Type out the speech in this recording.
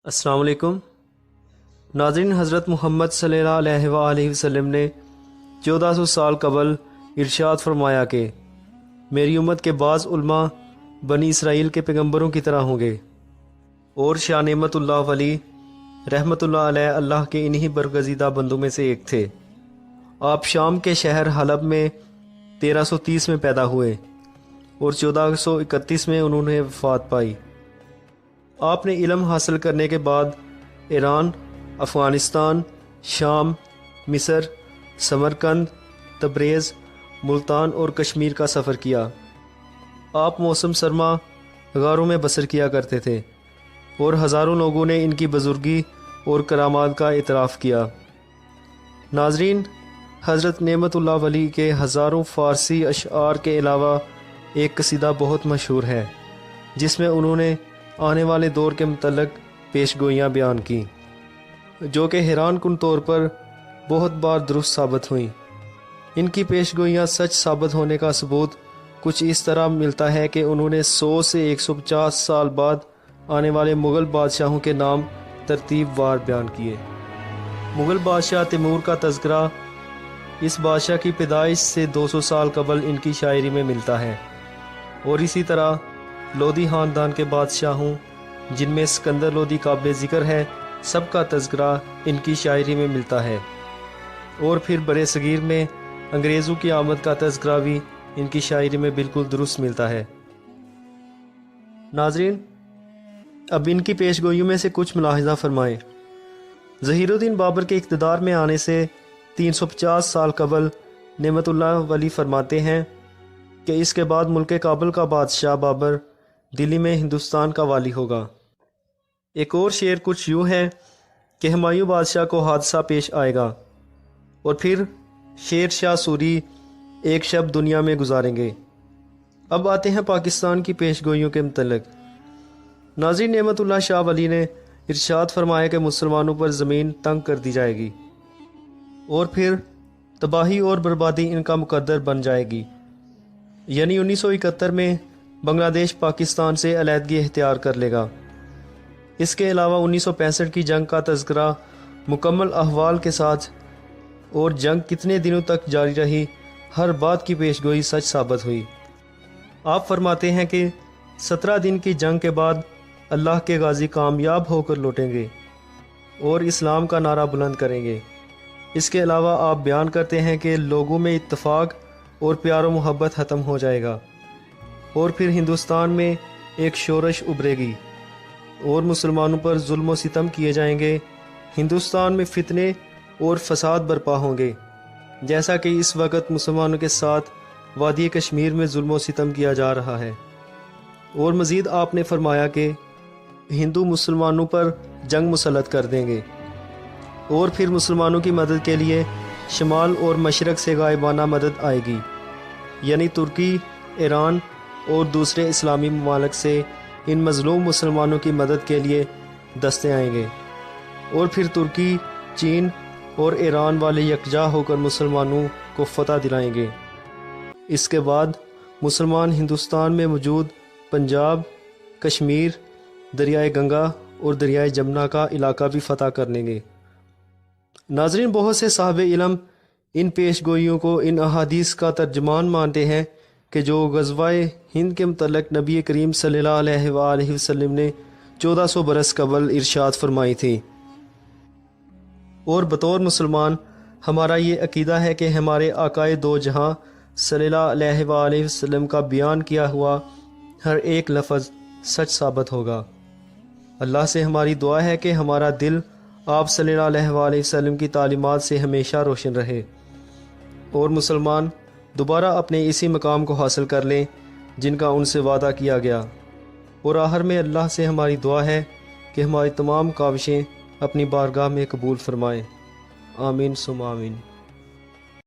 السلام علیکم ناظرین، حضرت محمد صلی اللہ علیہ وآلہ وسلم نے 1400 سال قبل ارشاد فرمایا کہ میری امت کے بعض علماء بنی اسرائیل کے پیغمبروں کی طرح ہوں گے، اور شاہ نعمت اللہ ولی رحمۃ اللہ علیہ اللہ کے انہی برگزیدہ بندوں میں سے ایک تھے۔ آپ شام کے شہر حلب میں 1330 میں پیدا ہوئے اور 1431 میں انہوں نے وفات پائی۔ آپ نے علم حاصل کرنے کے بعد ایران، افغانستان، شام، مصر، سمرقند، تبریز، ملتان اور کشمیر کا سفر کیا۔ آپ موسم سرما غاروں میں بسر کیا کرتے تھے اور ہزاروں لوگوں نے ان کی بزرگی اور کرامات کا اعتراف کیا۔ ناظرین، حضرت نعمت اللہ ولی کے ہزاروں فارسی اشعار کے علاوہ ایک قصیدہ بہت مشہور ہے جس میں انہوں نے آنے والے دور کے متعلق پیش گوئیاں بیان کی، جو کہ حیران کن طور پر بہت بار درست ثابت ہوئیں۔ ان کی پیش گوئیاں سچ ثابت ہونے کا ثبوت کچھ اس طرح ملتا ہے کہ انہوں نے 100 سے 150 سال بعد آنے والے مغل بادشاہوں کے نام ترتیب وار بیان کیے۔ مغل بادشاہ تیمور کا تذکرہ اس بادشاہ کی پیدائش سے 200 سال قبل ان کی شاعری میں ملتا ہے، اور اسی طرح لودھی خاندان کے بادشاہوں جن میں سکندر لودھی قابل ذکر ہے، سب کا تذکرہ ان کی شاعری میں ملتا ہے، اور پھر برِ صغیر میں انگریزوں کی آمد کا تذکرہ بھی ان کی شاعری میں بالکل درست ملتا ہے۔ ناظرین، اب ان کی پیش گوئیوں میں سے کچھ ملاحظہ فرمائیں۔ ظہیر الدین بابر کے اقتدار میں آنے سے 350 سال قبل نعمت اللہ ولی فرماتے ہیں کہ اس کے بعد ملک کابل کا بادشاہ بابر دلی میں ہندوستان کا والی ہوگا۔ ایک اور شعر کچھ یوں ہے کہ ہمایوں بادشاہ کو حادثہ پیش آئے گا، اور پھر شیر شاہ سوری ایک شب دنیا میں گزاریں گے۔ اب آتے ہیں پاکستان کی پیش گوئیوں کے متعلق۔ ناظرین، نعمت اللہ شاہ ولی نے ارشاد فرمایا کہ مسلمانوں پر زمین تنگ کر دی جائے گی اور پھر تباہی اور بربادی ان کا مقدر بن جائے گی، یعنی 1971 میں بنگلہ دیش پاکستان سے علیحدگی اختیار کر لے گا۔ اس کے علاوہ 1965 کی جنگ کا تذکرہ مکمل احوال کے ساتھ، اور جنگ کتنے دنوں تک جاری رہی، ہر بات کی پیش گوئی سچ ثابت ہوئی۔ آپ فرماتے ہیں کہ 17 دن کی جنگ کے بعد اللہ کے غازی کامیاب ہو کر لوٹیں گے اور اسلام کا نعرہ بلند کریں گے۔ اس کے علاوہ آپ بیان کرتے ہیں کہ لوگوں میں اتفاق اور پیار و محبت ختم ہو جائے گا، اور پھر ہندوستان میں ایک شورش ابھرے گی اور مسلمانوں پر ظلم و ستم کیے جائیں گے۔ ہندوستان میں فتنے اور فساد برپا ہوں گے، جیسا کہ اس وقت مسلمانوں کے ساتھ وادی کشمیر میں ظلم و ستم کیا جا رہا ہے۔ اور مزید آپ نے فرمایا کہ ہندو مسلمانوں پر جنگ مسلط کر دیں گے، اور پھر مسلمانوں کی مدد کے لیے شمال اور مشرق سے غائبانہ مدد آئے گی، یعنی ترکی، ایران اور دوسرے اسلامی ممالک سے ان مظلوم مسلمانوں کی مدد کے لیے دستے آئیں گے، اور پھر ترکی، چین اور ایران والے یکجا ہو کر مسلمانوں کو فتح دلائیں گے۔ اس کے بعد مسلمان ہندوستان میں موجود پنجاب، کشمیر، دریائے گنگا اور دریائے جمنا کا علاقہ بھی فتح کر لیں گے۔ ناظرین، بہت سے صاحب علم ان پیش گوئیوں کو ان احادیث کا ترجمان مانتے ہیں کہ جو غزوہ ہند کے متعلق نبی کریم صلی اللہ علیہ وآلہ وسلم نے 1400 برس قبل ارشاد فرمائی تھی۔ اور بطور مسلمان ہمارا یہ عقیدہ ہے کہ ہمارے آقائے دو جہاں صلی اللہ علیہ وآلہ وسلم کا بیان کیا ہوا ہر ایک لفظ سچ ثابت ہوگا۔ اللہ سے ہماری دعا ہے کہ ہمارا دل آپ صلی اللہ علیہ وآلہ وسلم کی تعلیمات سے ہمیشہ روشن رہے، اور مسلمان دوبارہ اپنے اسی مقام کو حاصل کر لیں جن کا ان سے وعدہ کیا گیا۔ اور آخر میں اللہ سے ہماری دعا ہے کہ ہماری تمام کاوشیں اپنی بارگاہ میں قبول فرمائیں۔ آمین ثم آمین۔